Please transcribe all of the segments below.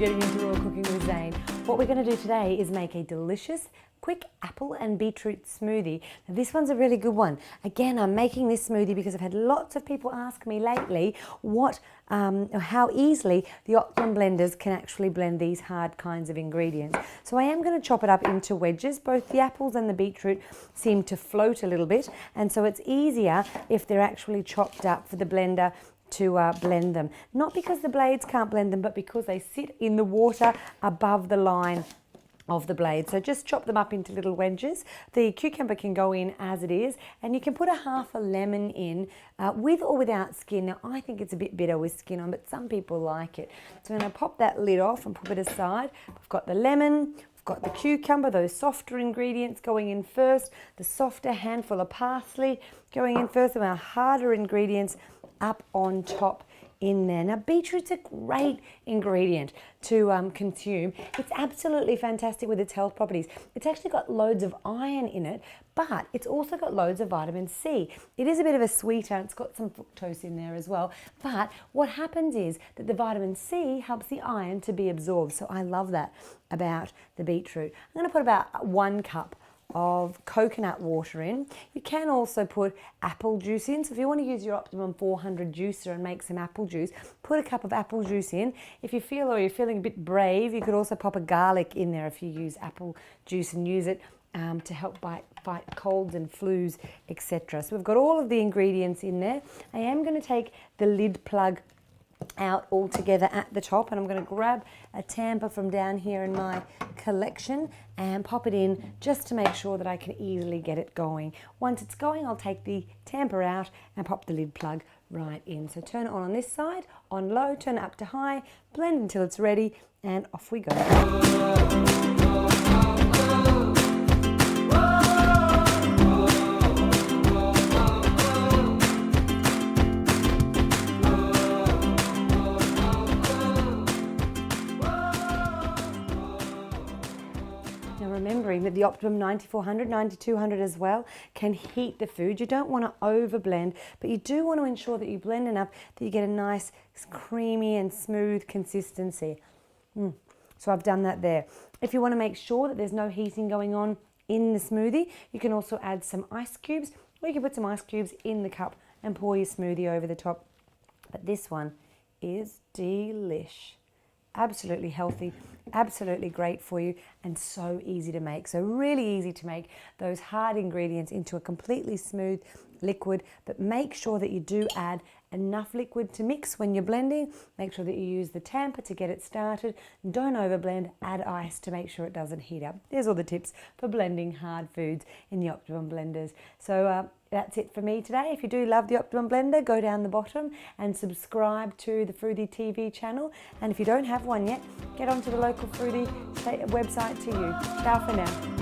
getting into raw cooking with Zane. What we're going to do today is make a delicious, quick apple and beetroot smoothie. Now, this one's a really good one. Again, I'm making this smoothie because I've had lots of people ask me lately how easily the Optimum blenders can actually blend these hard kinds of ingredients. So I am going to chop it up into wedges. Both the apples and the beetroot seem to float a little bit, and so it's easier if they're actually chopped up for the blender to blend them. Not because the blades can't blend them, but because they sit in the water above the line of the blade. So just chop them up into little wedges. The cucumber can go in as it is, and you can put a half a lemon in with or without skin. Now I think it's a bit bitter with skin on, but some people like it. So I'm going to pop that lid off and put it aside. We've got the lemon, we've got the cucumber, those softer ingredients going in first, the softer handful of parsley going in first, and our harder ingredients up on top in there. Now beetroot's a great ingredient to consume. It's absolutely fantastic with its health properties. It's actually got loads of iron in it, but it's also got loads of vitamin C. It is a bit of a sweeter, it's got some fructose in there as well, but what happens is that the vitamin C helps the iron to be absorbed, so I love that about the beetroot. I'm going to put about 1 cup of coconut water in. You can also put apple juice in, so if you want to use your Optimum 400 juicer and make some apple juice, put a cup of apple juice in. If you feel, or you're feeling a bit brave, you could also pop a garlic in there if you use apple juice and use it to help fight colds and flus, etc. So we've got all of the ingredients in there. I am going to take the lid plug out all together at the top, and I'm going to grab a tamper from down here in my collection and pop it in just to make sure that I can easily get it going. Once it's going, I'll take the tamper out and pop the lid plug right in. So turn it on this side, on low, turn it up to high, blend until it's ready, and off we go. Remembering that the Optimum 9400, 9200 as well can heat the food. You don't want to over blend, but you do want to ensure that you blend enough that you get a nice creamy and smooth consistency. So I've done that there. If you want to make sure that there's no heating going on in the smoothie, you can also add some ice cubes, or you can put some ice cubes in the cup and pour your smoothie over the top. But this one is delish. Absolutely healthy, absolutely great for you, and so easy to make. So really easy to make those hard ingredients into a completely smooth liquid, but make sure that you do add enough liquid to mix when you're blending. Make sure that you use the tamper to get it started. Don't overblend, add ice to make sure it doesn't heat up. There's all the tips for blending hard foods in the Optimum blenders. So that's it for me today. If you do love the Optimum blender, go down the bottom and subscribe to the Fruity TV channel. And if you don't have one yet, get onto the local Fruity website to you. Ciao for now.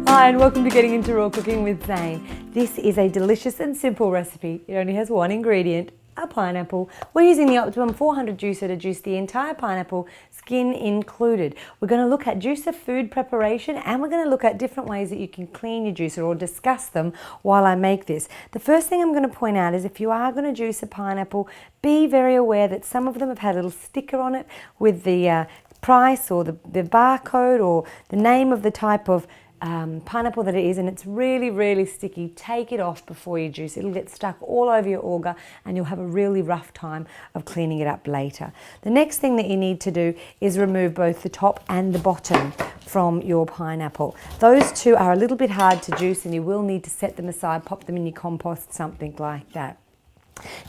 Hi and welcome to Getting Into Raw Cooking with Zane. This is a delicious and simple recipe. It only has one ingredient, a pineapple. We're using the Optimum 400 juicer to juice the entire pineapple, skin included. We're going to look at juicer food preparation, and we're going to look at different ways that you can clean your juicer, or discuss them while I make this. The first thing I'm going to point out is if you are going to juice a pineapple, be very aware that some of them have had a little sticker on it with the price or the barcode or the name of the type of pineapple that it is, and it's really, really sticky. Take it off before you juice. It'll get stuck all over your auger and you'll have a really rough time of cleaning it up later. The next thing that you need to do is remove both the top and the bottom from your pineapple. Those two are a little bit hard to juice and you will need to set them aside, pop them in your compost, something like that.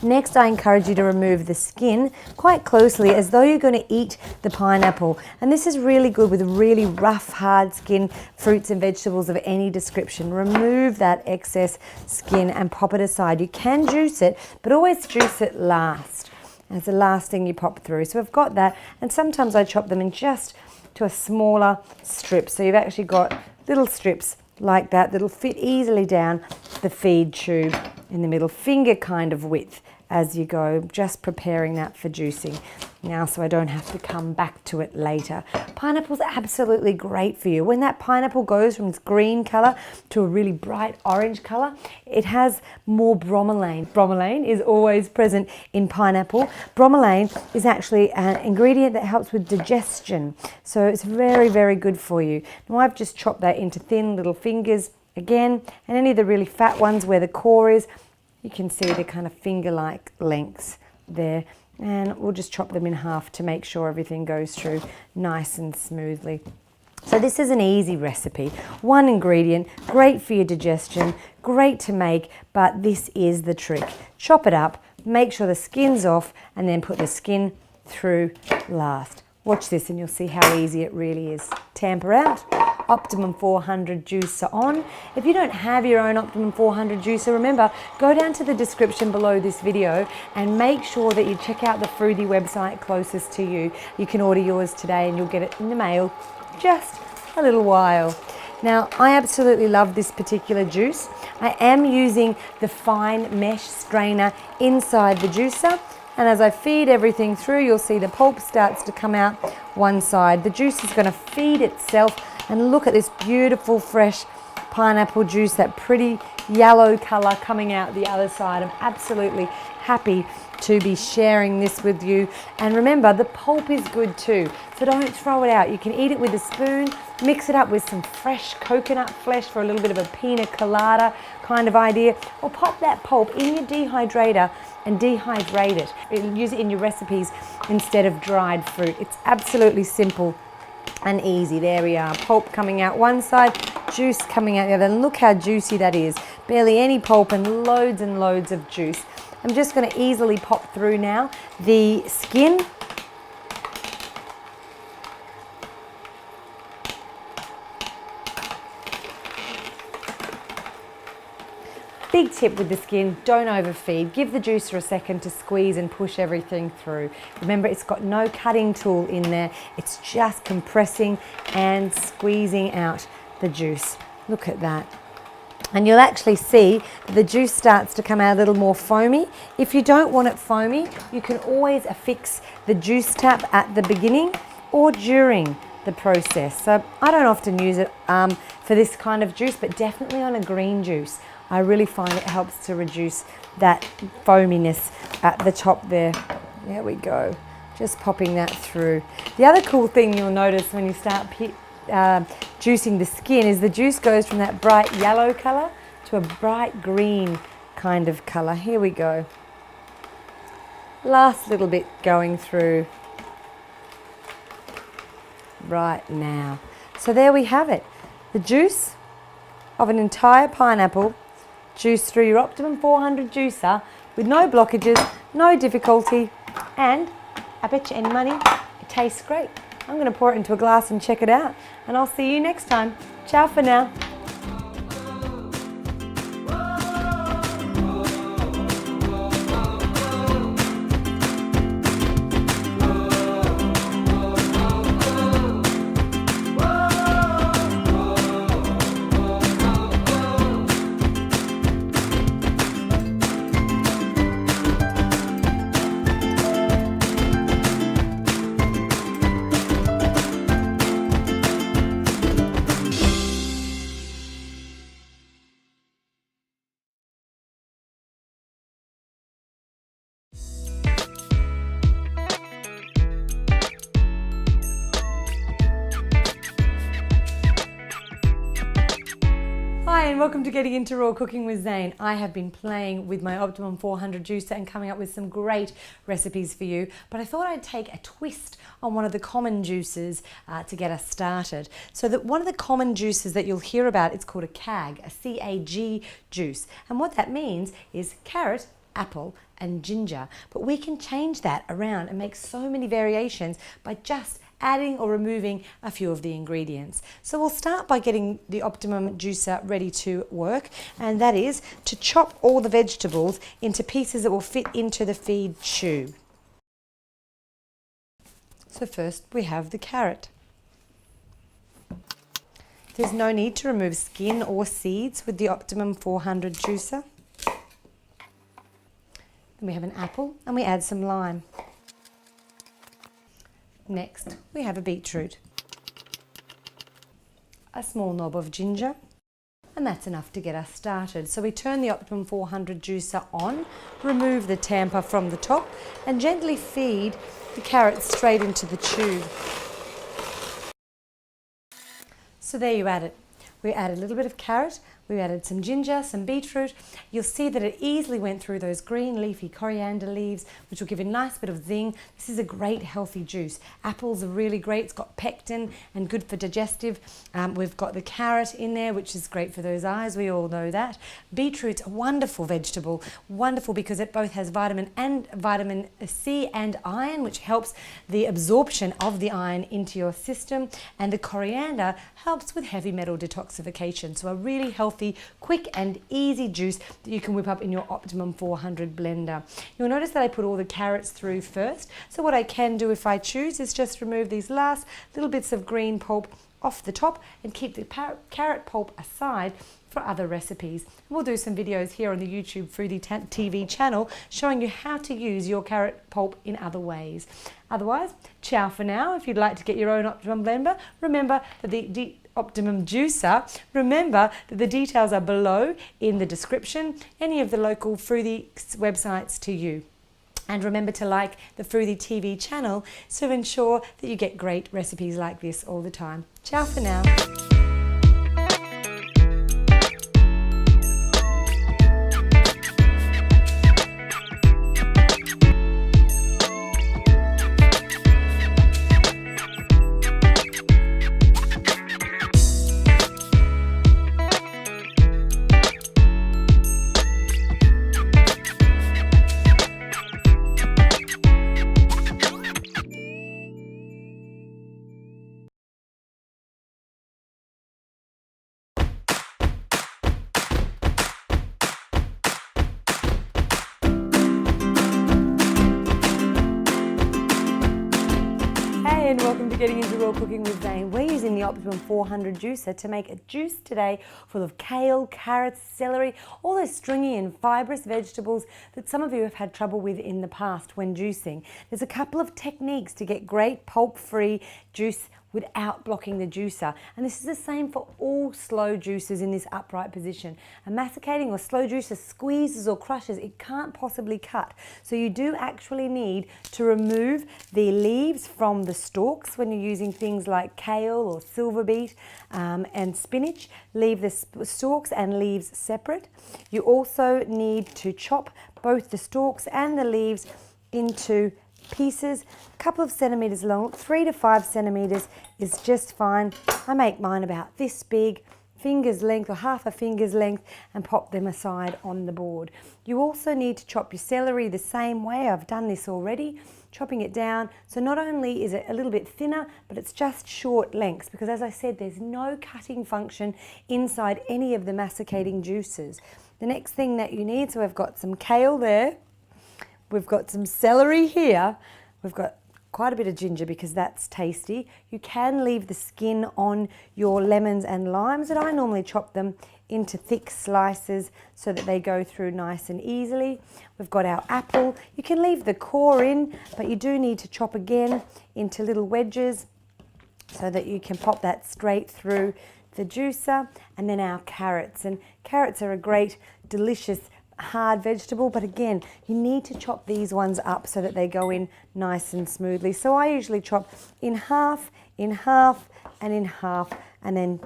Next, I encourage you to remove the skin quite closely as though you're going to eat the pineapple. And this is really good with really rough, hard skin fruits and vegetables of any description. Remove that excess skin and pop it aside. You can juice it, but always juice it last. As the last thing you pop through. So we've got that, and sometimes I chop them in just to a smaller strip. So you've actually got little strips like that that'll fit easily down the feed tube in the middle, finger kind of width as you go, just preparing that for juicing now so I don't have to come back to it later. Pineapple's absolutely great for you. When that pineapple goes from its green colour to a really bright orange colour, it has more bromelain. Bromelain is always present in pineapple. Bromelain is actually an ingredient that helps with digestion, so it's very, very good for you. Now I've just chopped that into thin little fingers again, and any of the really fat ones where the core is, you can see the kind of finger-like lengths there, and we'll just chop them in half to make sure everything goes through nice and smoothly. So this is an easy recipe. One ingredient, great for your digestion, great to make, but this is the trick. Chop it up, make sure the skin's off, and then put the skin through last. Watch this and you'll see how easy it really is. Tamper out, Optimum 400 juicer on. If you don't have your own Optimum 400 juicer, remember, go down to the description below this video and make sure that you check out the Smoothie website closest to you. You can order yours today and you'll get it in the mail just a little while. Now, I absolutely love this particular juice. I am using the fine mesh strainer inside the juicer. And as I feed everything through, you'll see the pulp starts to come out one side. The juice is going to feed itself, and look at this beautiful fresh pineapple juice, that pretty yellow colour coming out the other side. I'm absolutely happy to be sharing this with you. And remember, the pulp is good too, so don't throw it out. You can eat it with a spoon, mix it up with some fresh coconut flesh for a little bit of a pina colada kind of idea, or pop that pulp in your dehydrator and dehydrate it. Use it in your recipes instead of dried fruit. It's absolutely simple and easy. There we are, pulp coming out one side, juice coming out the other. And look how juicy that is. Barely any pulp and loads of juice. I'm just going to easily pop through now the skin. Big tip with the skin, don't overfeed. Give the juicer a second to squeeze and push everything through. Remember, it's got no cutting tool in there. It's just compressing and squeezing out the juice. Look at that. And you'll actually see the juice starts to come out a little more foamy. If you don't want it foamy, you can always affix the juice tap at the beginning or during the process. So I don't often use it for this kind of juice, but definitely on a green juice. I really find it helps to reduce that foaminess at the top there. There we go. Just popping that through. The other cool thing you'll notice when you start juicing the skin is the juice goes from that bright yellow colour to a bright green kind of colour. Here we go. Last little bit going through right now. So there we have it. The juice of an entire pineapple juiced through your Optimum 400 juicer with no blockages, no difficulty, and I bet you any money it tastes great. I'm going to pour it into a glass and check it out, and I'll see you next time. Ciao for now. Hi and welcome to Getting Into Raw Cooking with Zane. I have been playing with my Optimum 400 juicer and coming up with some great recipes for you, but I thought I'd take a twist on one of the common juices to get us started. So that one of the common juices that you'll hear about, it's called a CAG, a C-A-G juice. And what that means is carrot, apple and ginger. But we can change that around and make so many variations by just adding or removing a few of the ingredients. So we'll start by getting the Optimum juicer ready to work, and that is to chop all the vegetables into pieces that will fit into the feed tube. So first we have the carrot. There's no need to remove skin or seeds with the Optimum 400 juicer. Then we have an apple and we add some lime. Next, we have a beetroot, a small knob of ginger, and that's enough to get us started. So we turn the Optimum 400 juicer on, remove the tamper from the top, and gently feed the carrots straight into the tube. So there you add it. We added a little bit of carrot, we added some ginger, some beetroot. You'll see that it easily went through those green leafy coriander leaves, which will give a nice bit of zing. This is a great healthy juice. Apples are really great. It's got pectin and good for digestive. We've got the carrot in there, which is great for those eyes. We all know that. Beetroot's a wonderful vegetable. Wonderful because it both has vitamin C and iron, which helps the absorption of the iron into your system. And the coriander helps with heavy metal detoxification. So a really healthy, quick and easy juice that you can whip up in your Optimum 400 blender. You'll notice that I put all the carrots through first. So what I can do if I choose is just remove these last little bits of green pulp off the top and keep the carrot pulp aside for other recipes. We'll do some videos here on the YouTube Foodie TV channel showing you how to use your carrot pulp in other ways. Otherwise, ciao for now. If you'd like to get your own Optimum blender, remember that the Optimum juicer, remember that the details are below in the description, any of the local Foodie websites to you. And remember to like the Foodie TV channel to ensure that you get great recipes like this all the time. Ciao for now. And welcome to Getting Into Real Cooking with Zane. We're using the Optimum 400 juicer to make a juice today full of kale, carrots, celery, all those stringy and fibrous vegetables that some of you have had trouble with in the past when juicing. There's a couple of techniques to get great pulp-free juice without blocking the juicer. And this is the same for all slow juicers in this upright position. A masticating or slow juicer squeezes or crushes, it can't possibly cut. So you do actually need to remove the leaves from the stalks when you're using things like kale or silver beet and spinach. Leave the stalks and leaves separate. You also need to chop both the stalks and the leaves into pieces, a couple of centimeters long. 3 to 5 centimeters is just fine. I make mine about this big, finger's length or half a finger's length, and pop them aside on the board. You also need to chop your celery the same way. I've done this already, chopping it down. So not only is it a little bit thinner, but it's just short lengths because, as I said, there's no cutting function inside any of the masticating juices. The next thing that you need, so I've got some kale there. We've got some celery here. We've got quite a bit of ginger because that's tasty. You can leave the skin on your lemons and limes, and I normally chop them into thick slices so that they go through nice and easily. We've got our apple. You can leave the core in, but you do need to chop again into little wedges so that you can pop that straight through the juicer. And then our carrots. And carrots are a great, delicious, hard vegetable, but again, you need to chop these ones up so that they go in nice and smoothly. So I usually chop in half, and in half, and then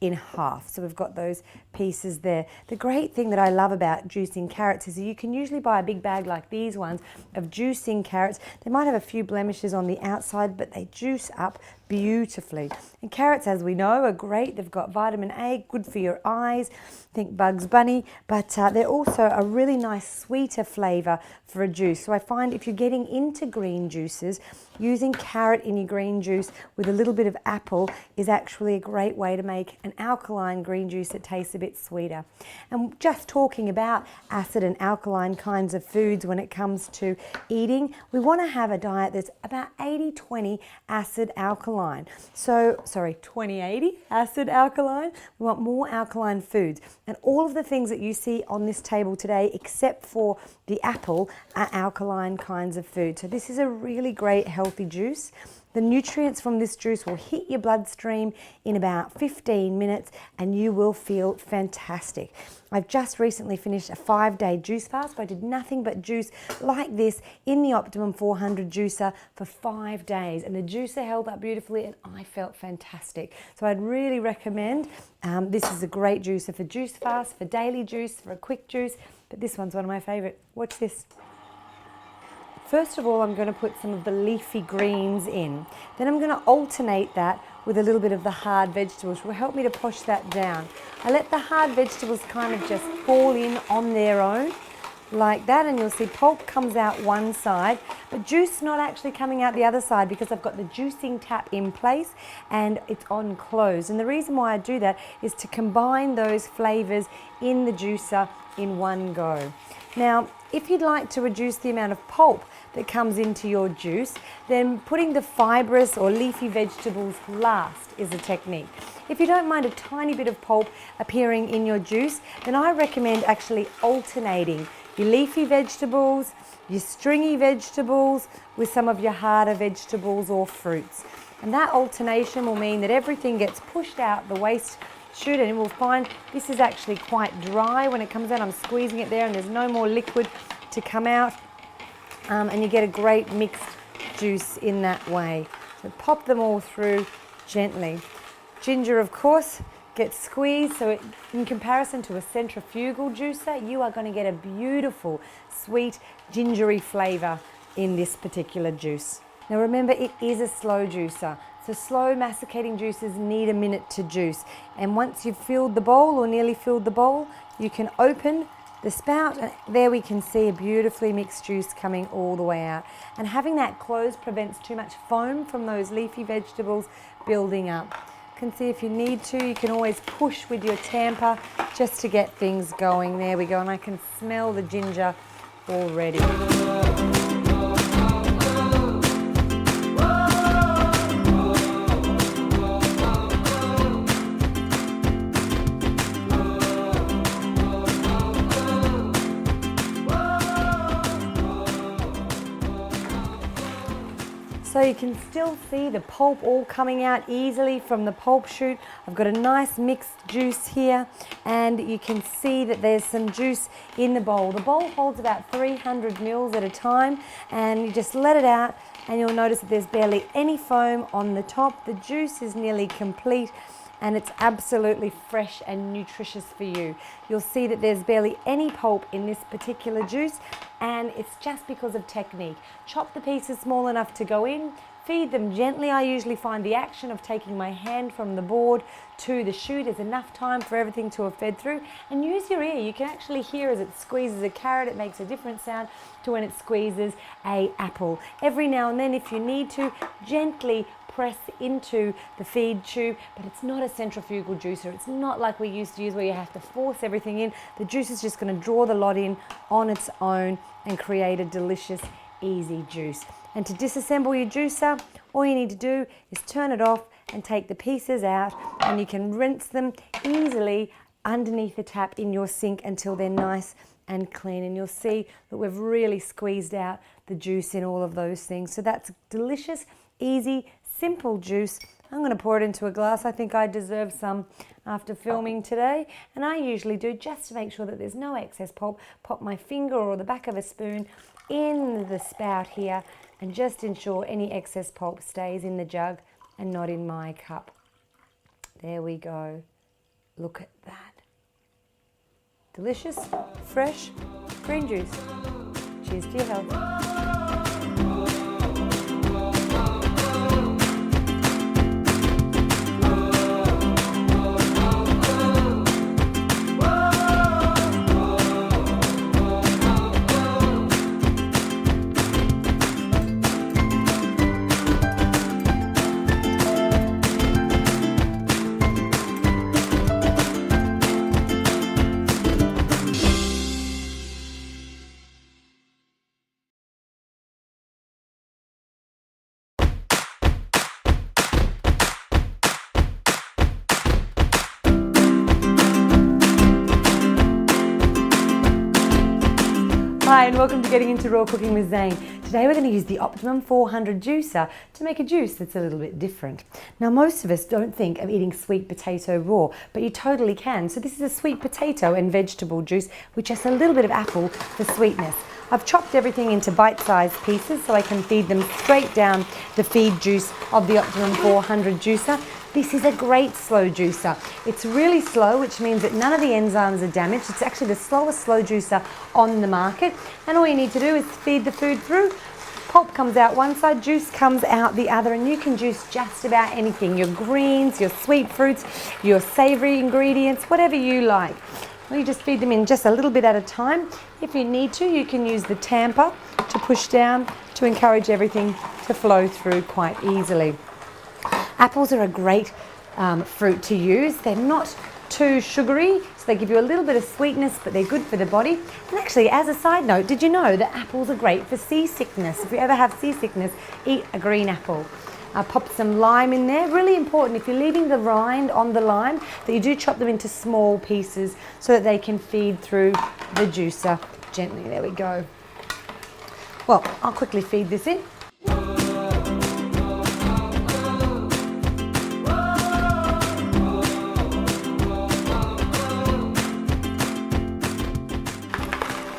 in half. So we've got those pieces there. The great thing that I love about juicing carrots is that you can usually buy a big bag like these ones of juicing carrots. They might have a few blemishes on the outside, but they juice up beautifully. And carrots, as we know, are great. They've got vitamin A, good for your eyes. Think Bugs Bunny, but they're also a really nice sweeter flavour for a juice. So I find if you're getting into green juices, using carrot in your green juice with a little bit of apple is actually a great way to make an alkaline green juice that tastes a bit sweeter. And just talking about acid and alkaline kinds of foods when it comes to eating, we want to have a diet that's about 80-20 acid alkaline. So, sorry, 20-80 acid alkaline. We want more alkaline foods. And all of the things that you see on this table today, except for the apple, are alkaline kinds of food. So this is a really great healthy juice. The nutrients from this juice will hit your bloodstream in about 15 minutes and you will feel fantastic. I've just recently finished a 5-day juice fast. I did nothing but juice like this in the Optimum 400 juicer for 5 days, and the juicer held up beautifully and I felt fantastic. So I'd really recommend this is a great juicer for juice fast, for daily juice, for a quick juice, but this one's one of my favourite. Watch this. First of all, I'm going to put some of the leafy greens in. Then I'm going to alternate that with a little bit of the hard vegetables, which will help me to push that down. I let the hard vegetables kind of just fall in on their own, like that, and you'll see pulp comes out one side, but juice not actually coming out the other side because I've got the juicing tap in place and it's on closed. And the reason why I do that is to combine those flavours in the juicer in one go. Now, if you'd like to reduce the amount of pulp that comes into your juice, then putting the fibrous or leafy vegetables last is a technique. If you don't mind a tiny bit of pulp appearing in your juice, then I recommend actually alternating your leafy vegetables, your stringy vegetables with some of your harder vegetables or fruits. And that alternation will mean that everything gets pushed out the waste chute, and we'll find this is actually quite dry when it comes out. I'm squeezing it there and there's no more liquid to come out, and you get a great mixed juice in that way. So pop them all through gently. Ginger, of course, gets squeezed, so in comparison to a centrifugal juicer, you are going to get a beautiful, sweet, gingery flavour in this particular juice. Now remember, it is a slow juicer. So slow masticating juices need a minute to juice. And once you've filled the bowl or nearly filled the bowl, you can open the spout, and there we can see a beautifully mixed juice coming all the way out. And having that closed prevents too much foam from those leafy vegetables building up. You can see if you need to, you can always push with your tamper just to get things going. There we go, and I can smell the ginger already. So you can still see the pulp all coming out easily from the pulp chute. I've got a nice mixed juice here, and you can see that there's some juice in the bowl. The bowl holds about 300 mils at a time, and you just let it out and you'll notice that there's barely any foam on the top. The juice is nearly complete and it's absolutely fresh and nutritious for you. You'll see that there's barely any pulp in this particular juice, and it's just because of technique. Chop the pieces small enough to go in, feed them gently. I usually find the action of taking my hand from the board to the chute is enough time for everything to have fed through. And use your ear. You can actually hear as it squeezes a carrot, it makes a different sound to when it squeezes an apple. Every now and then, if you need to, gently press into the feed tube, but it's not a centrifugal juicer. It's not like we used to use where you have to force everything in. The juice is just going to draw the lot in on its own and create a delicious, easy juice. And to disassemble your juicer, all you need to do is turn it off and take the pieces out, and you can rinse them easily underneath the tap in your sink until they're nice and clean. And you'll see that we've really squeezed out the juice in all of those things. So that's delicious, easy, simple juice. I'm going to pour it into a glass. I think I deserve some after filming today, and I usually do, just to make sure that there's no excess pulp, pop my finger or the back of a spoon in the spout here and just ensure any excess pulp stays in the jug and not in my cup. There we go. Look at that. delicious, fresh green juice. Cheers to your health. Hi and welcome to Getting Into Raw Cooking with Zane. Today we're going to use the Optimum 400 juicer to make a juice that's a little bit different. Now most of us don't think of eating sweet potato raw, but you totally can. So this is a sweet potato and vegetable juice with just a little bit of apple for sweetness. I've chopped everything into bite-sized pieces so I can feed them straight down the feed juice of the Optimum 400 juicer. This is a great slow juicer. It's really slow, which means that none of the enzymes are damaged. It's actually the slowest slow juicer on the market. And all you need to do is feed the food through. Pulp comes out one side, juice comes out the other, and you can juice just about anything. Your greens, your sweet fruits, your savory ingredients, whatever you like. Well, you just feed them in just a little bit at a time. If you need to, you can use the tamper to push down to encourage everything to flow through quite easily. Apples are a great fruit to use. They're not too sugary, so they give you a little bit of sweetness, but they're good for the body. And actually, as a side note, did you know that apples are great for seasickness? If you ever have seasickness, eat a green apple. Pop some lime in there. Really important, if you're leaving the rind on the lime, that you do chop them into small pieces so that they can feed through the juicer gently. There we go. Well, I'll quickly feed this in.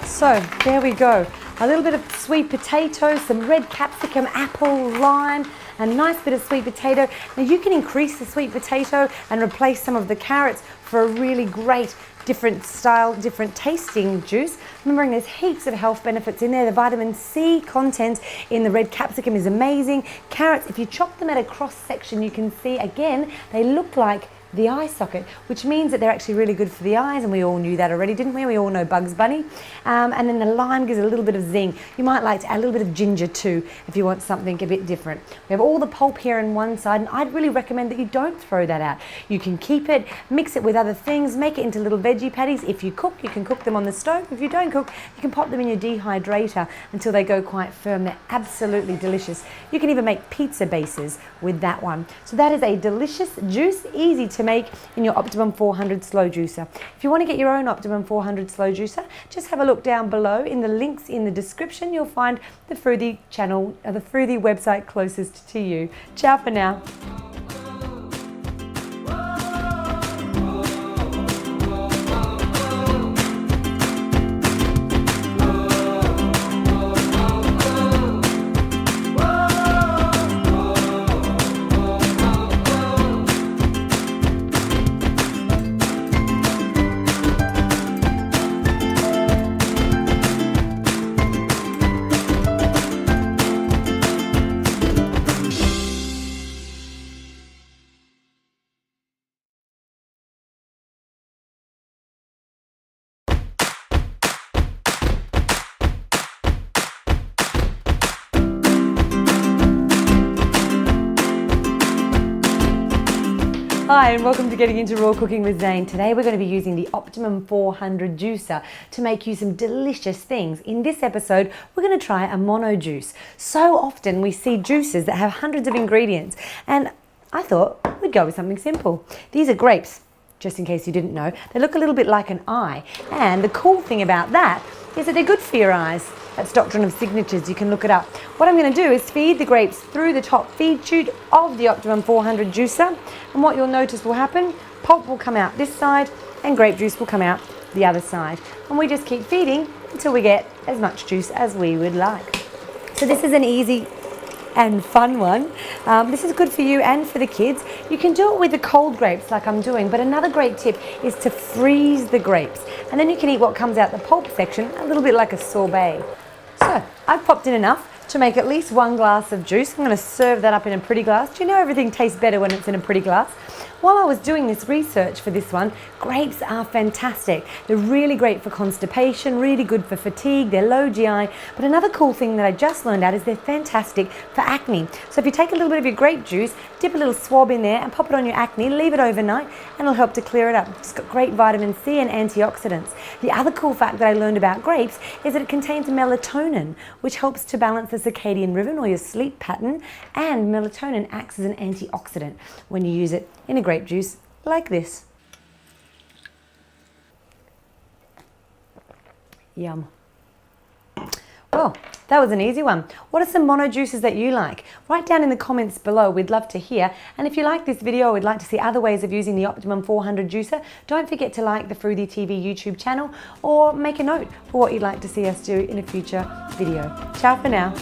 So there we go, a little bit of sweet potato, some red capsicum, apple, lime, a nice bit of sweet potato. Now you can increase the sweet potato and replace some of the carrots for a really great different style, different tasting juice. Remembering there's heaps of health benefits in there. The vitamin C content in the red capsicum is amazing. Carrots, if you chop them at a cross section, you can see again, they look like the eye socket, which means that they're actually really good for the eyes, and we all knew that already, didn't we? We all know Bugs Bunny. And then the lime gives a little bit of zing. You might like to add a little bit of ginger too if you want something a bit different. We have all the pulp here on one side, and I'd really recommend that you don't throw that out. You can keep it, mix it with other things, make it into little veggie patties. If you cook, you can cook them on the stove. If you don't cook, you can pop them in your dehydrator until they go quite firm. They're absolutely delicious. You can even make pizza bases with that one. So that is a delicious juice, easy to make in your Optimum 400 slow juicer. If you want to get your own Optimum 400 slow juicer, just have a look down below in the links in the description. You'll find the Smoothie channel, the Smoothie website closest to you. Ciao for now. Hi and welcome to Getting Into Raw Cooking with Zane. Today we're going to be using the Optimum 400 juicer to make you some delicious things. In this episode, we're going to try a mono juice. So often we see juices that have hundreds of ingredients, and I thought we'd go with something simple. These are grapes, just in case you didn't know. They look a little bit like an eye, and the cool thing about that is that they're good for your eyes. That's Doctrine of Signatures, you can look it up. What I'm going to do is feed the grapes through the top feed tube of the Optimum 400 juicer, and what you'll notice will happen, pulp will come out this side and grape juice will come out the other side. And we just keep feeding until we get as much juice as we would like. So this is an easy and fun one. This is good for you and for the kids. You can do it with the cold grapes like I'm doing, but another great tip is to freeze the grapes. And then you can eat what comes out the pulp section, a little bit like a sorbet. So I've popped in enough to make at least 1 glass of juice. I'm going to serve that up in a pretty glass. Do you know everything tastes better when it's in a pretty glass? While I was doing this research for this one, grapes are fantastic. They're really great for constipation, really good for fatigue, they're low GI. But another cool thing that I just learned out is they're fantastic for acne. So if you take a little bit of your grape juice, dip a little swab in there and pop it on your acne, leave it overnight and it'll help to clear it up. It's got great vitamin C and antioxidants. The other cool fact that I learned about grapes is that it contains melatonin, which helps to balance the circadian rhythm or your sleep pattern, and melatonin acts as an antioxidant when you use it in a grape juice like this. Yum. Well, that was an easy one. What are some mono juices that you like? Write down in the comments below, we'd love to hear. And if you like this video or would like to see other ways of using the Optimum 400 juicer, don't forget to like the Fruity TV YouTube channel or make a note for what you'd like to see us do in a future video. Ciao for now.